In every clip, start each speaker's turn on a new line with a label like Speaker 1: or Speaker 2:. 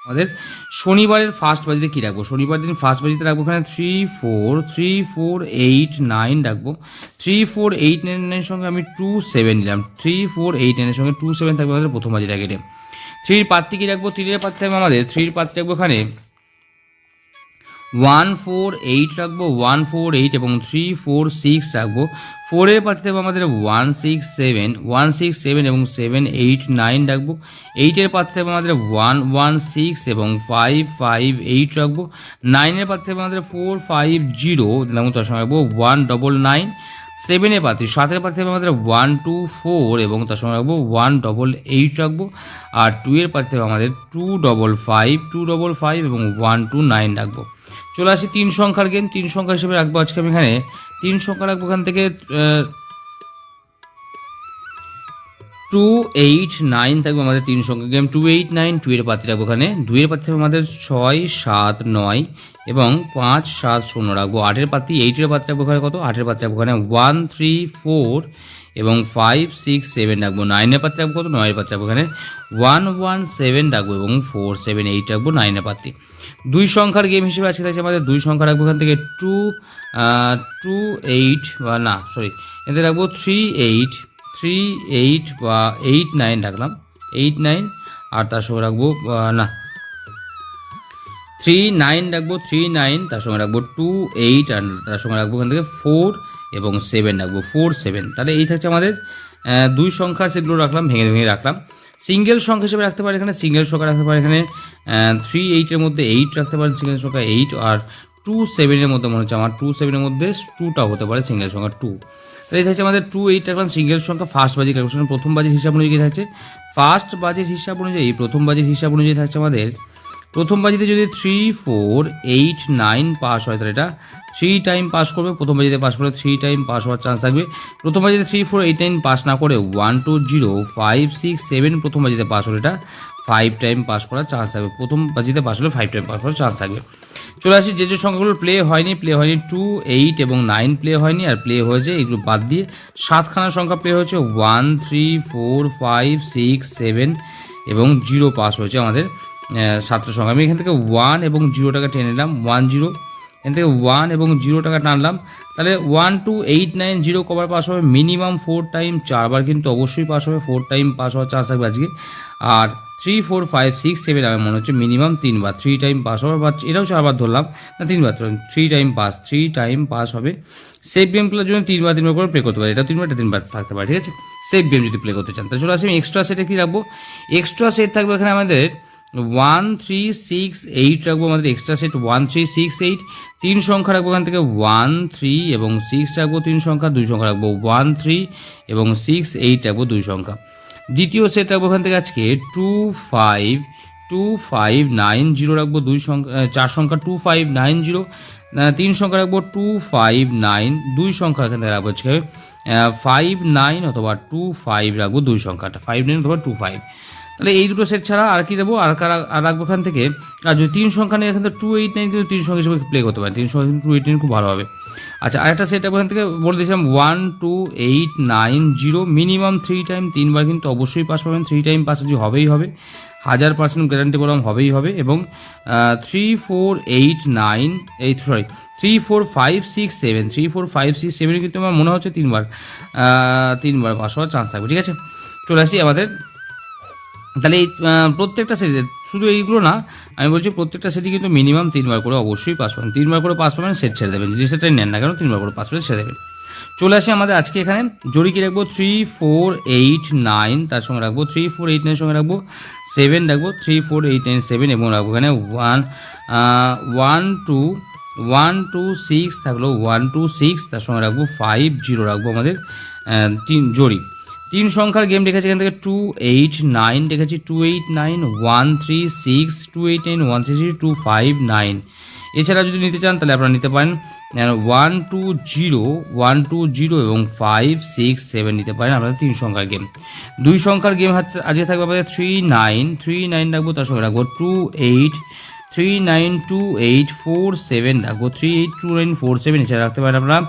Speaker 1: আমাদের শনিবারের ফার্স্ট বাজিতে কী রাখবো? শনিবার দিন ফার্স্ট বাজিতে রাখবো এখানে 3 4 3 4 8 9 রাখবো। 3 4 8 9 সঙ্গে আমি 2 7 নিলাম। 3 4 8 9 সঙ্গে 2 7 থাকবে আমাদের প্রথম বাজিটা কেটে। 3 পাত্তি কী রাখবো? 3 এর পাত্তি থাকবে আমাদের 3 পাত্তি রাখবো এখানে 1 4 8 রাখবো, 1 4 8 এবং 3 4 6 রাখবো। 4 এর পাত্তি থাকবে আমাদের 1 6 7 1 6 7 এবং 7 8 9 রাখবো। 8 এর পাত্তি থাকবে আমাদের 1 1 6 এবং 5 5 8 রাখবো। 9 এর পাত্তি থাকবে আমাদের 4 5 0 দিলাম, তার সঙ্গে রাখবো 1 9 9। 7 এর পাত্তি 7 এর পাত্তি থাকবে আমাদের 1 2 4 এবং তার সঙ্গে রাখবো 1 8 রাখবো। আর 2 এর পাত্তি থাকবে আমাদের 2 5 2 5 এবং 1 2 9 রাখবো। চলে আসি 3 সংখ্যার গেম। 3 সংখ্যা হিসেবে রাখবো আজকে আমি এখানে 3 সংখ্যা রাখবো এখান থেকে 2 8 9 থাকবে আমাদের 3 সংখ্যা গেম। 2 8 9 2 এর পাত্তি রাখবো এখানে। 2 এর পাত্তি থাকবে আমাদের 6 7 9 এবং 5 7 0 রাখবো। 8 এর পাত্তি 8 এর পাত্তি রাখবো এখানে কত? 8 এর পাত্তি রাখবো এখানে 1 3 4 এবং 5 6 7 রাখবো। 9 এর পাত্তি রাখবো কত? 9 এর পাত্তি রাখবো এখানে 1 1 7 রাখবো এবং 4 7 8 রাখবো 9 এর পাত্তি। 2 সংখ্যার গেম হিসেবে আজকে থাকছে আমাদের 2 সংখ্যা রাখবো এখান থেকে 2 8 বা না সরি এতে রাখবো 3 8 3 8 বা 8 9 রাখলাম 8 9। আর তার সঙ্গে রাখবো না 3 9 রাখবো 3 9, তার সঙ্গে রাখবো 2 8 আর তার সঙ্গে রাখবো এখান থেকে 4 এবং 7 রাখবো 4 7। তাহলে এই থাকছে আমাদের 2 সংখ্যার সেগুলো রাখলাম, ভেঙে ভেঙে রাখলাম। সিঙ্গেল সংখ্যা হিসেবে রাখতে পারি এখানে, সিঙ্গেল সংখ্যা রাখতে পারি এখানে 3 8 এর মধ্যে 8 রাখতে পারেন সিঙ্গেল সংখ্যা 8, আর 2 7 এর মধ্যে মনে হচ্ছে আমার 2 7 এর মধ্যে 2টা হতে পারে সিঙ্গেল সংখ্যা 2। তাহলে এই থাকছে আমাদের 2 8 রাখলাম সিঙ্গেল সংখ্যা। ফার্স্ট বাজি ক্যালকুলেশন প্রথম বাজির হিসাব অনুযায়ী থাকছে, ফার্স্ট বাজির হিসাব অনুযায়ী প্রথম বাজির হিসাব অনুযায়ী থাকছে আমাদের প্রথম বাজিতে যদি 3 4 8 9 পাস হয় তাহলে এটা 3 টাইম পাস করবে। প্রথম বাজিতে পাস করে 3 টাইম পাস হওয়ার চান্স থাকবে। প্রথম বাজিতে 3 4 8 9 পাস না করে 1 2 0 5 6 7 প্রথম বাজিতে পাস হলে এটা 5 টাইম পাস করার চান্স থাকবে। প্রথম বাজিতে পাস হলে 5 টাইম পাস করার চান্স থাকবে। চলে আসি যে সংখ্যাগুলো প্লে হয়নি 2 8 এবং 9 প্লে হয়নি, আর প্লে হয়েছে এগুলো বাদ দিয়ে 7খানা সংখ্যা প্লে হয়েছে 1 3 4 5 6 7 এবং 0 পাস হয়েছে আমাদের 7টা সংখ্যা। আমি এখান থেকে 1 এবং 0টাকে টেনে নিলাম 1 0, এখান থেকে 1 এবং 0 টাকা টানলাম। তাহলে 1 2 8 9 0 কবার পাস হবে? মিনিমাম 4 টাইম, 4বার কিন্তু অবশ্যই পাস হবে, 4 টাইম পাস হওয়ার চান্স থাকবে আজকে। আর 3 4 5 6 7 আমার মনে হচ্ছে মিনিমাম 3বার 3 টাইম পাস হবে, বা এটাও 4বার ধরলাম না 3বার, 3 টাইম পাস হবে। সেফ গেম খেলার জন্য 3বার করে প্লে করতে পারি, এটা 3বার থাকতে পারে, ঠিক আছে। সেফ গেম যদি প্লে করতে চান তাহলে চলে আসি আমি এক্সট্রা সেটে কী রাখবো? এক্সট্রা সেট থাকবে এখানে আমাদের 1 3 6 8 রাখবো আমাদের এক্সট্রা সেট 1 3 6 8। 3 সংখ্যা রাখবো এখান থেকে 1 3 এবং 6 রাখবো 3 সংখ্যা। 2 সংখ্যা রাখবো 1 3 এবং 6 8 রাখবো 2 সংখ্যা। দ্বিতীয় সেট রাখবো এখান থেকে আজকে 2 5 2 5 9 0 রাখবো 4 সংখ্যা 2 5 9 0। 3 সংখ্যা রাখবো 2 5 9, 2 সংখ্যা এখান থেকে রাখবো আজকে 5 9 অথবা 2 5 রাখবো 2 সংখ্যাটা 5 9 অথবা 2 5। তাহলে এই দুটো সেট ছাড়া আর কি দেবো? আর রাখবো এখান থেকে, আর যদি 3 সংখ্যা নিয়ে এখান থেকে 2 8 9 কিন্তু 3 সংখ্যা হিসেবে প্লে করতে পারেন, 3 সংখ্যা কিন্তু 2 8 9 খুব ভালো হবে। আচ্ছা, আরেকটা সেট এখান থেকে বলে দিয়েছিলাম 1 2 8 9 0, মিনিমাম 3 টাইম, 3বার কিন্তু অবশ্যই পাস পাবেন, 3 টাইম পাস যে হবেই হবে, 1000% গ্যারান্টি বললাম হবেই হবে। এবং 3 4 8 9 3 4 5 6 7 3 4 5 6 7 কিন্তু আমার মনে হচ্ছে 3বার পাস হওয়ার চান্স থাকবে, ঠিক আছে। চলে আসি আমাদের, তাহলে এই প্রত্যেকটা সেটে শুধু এইগুলো না, আমি বলছি প্রত্যেকটা সেটই কিন্তু মিনিমাম 3বার করে অবশ্যই পাস পাবেন, 3বার করে পাস পাবেন সেট ছেড়ে দেবেন, যে সেটাই নেন না কেন 3বার করে পাস করে ছেড়ে দেবেন। চলে আসি আমাদের আজকে এখানে জড়ি কি রাখবো 3 4 8 9, তার সঙ্গে রাখবো 3 4 8 9 সঙ্গে রাখবো 7 রাখবো 3 4 8 9 7 এবং রাখবো এখানে 1 2 6 থাকলো 1 2 6, তার সঙ্গে রাখবো 5 0 রাখবো আমাদের 3 জড়ি। 3 সংখ্যার গেম রেখেছি এখান থেকে 2 8 9 রেখেছি 2 8 9 1 3 6 2 8 9 1 3 6 2 5 9। এছাড়া যদি নিতে চান তাহলে আপনারা নিতে পারেন 1 2 0 1 2 0 এবং 5 6 7 নিতে পারেন আপনারা 3 সংখ্যার গেম। 2 সংখ্যার গেম আজকে থাকবে আমাদের 3 9 রাখবো, তার সঙ্গে রাখবো 2 8 3 9 2 8 4 7 রাখবো 3 8 2 9 4 7। এছাড়া রাখতে পারেন আপনারা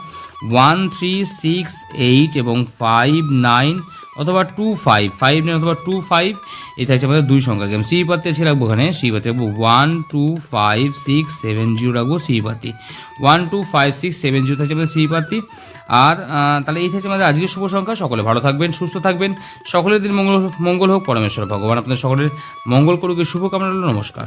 Speaker 1: 1 3 6 8 এবং 5 9 অথবা 25 59 অথবা 25, এই থাকছে আমাদের 2 সংখ্যা গেম। সি পাতি আছে রাখবো এখানে, সি পাতি রাখবো 1 2 5 6 7 0 রাখবো সি পাতি, 1 2 5 6 7 0 থাকছে আমাদের সি পাতি। আর তাহলে এই থাকছে আমাদের আজকের শুভ সংখ্যা। সকলে ভালো থাকবেন, সুস্থ থাকবেন, সকলের দিন মঙ্গল হোক। পরমেশ্বর ভগবান আপনাদের সকলের মঙ্গল করুক, শুভকামনা রইল। নমস্কার।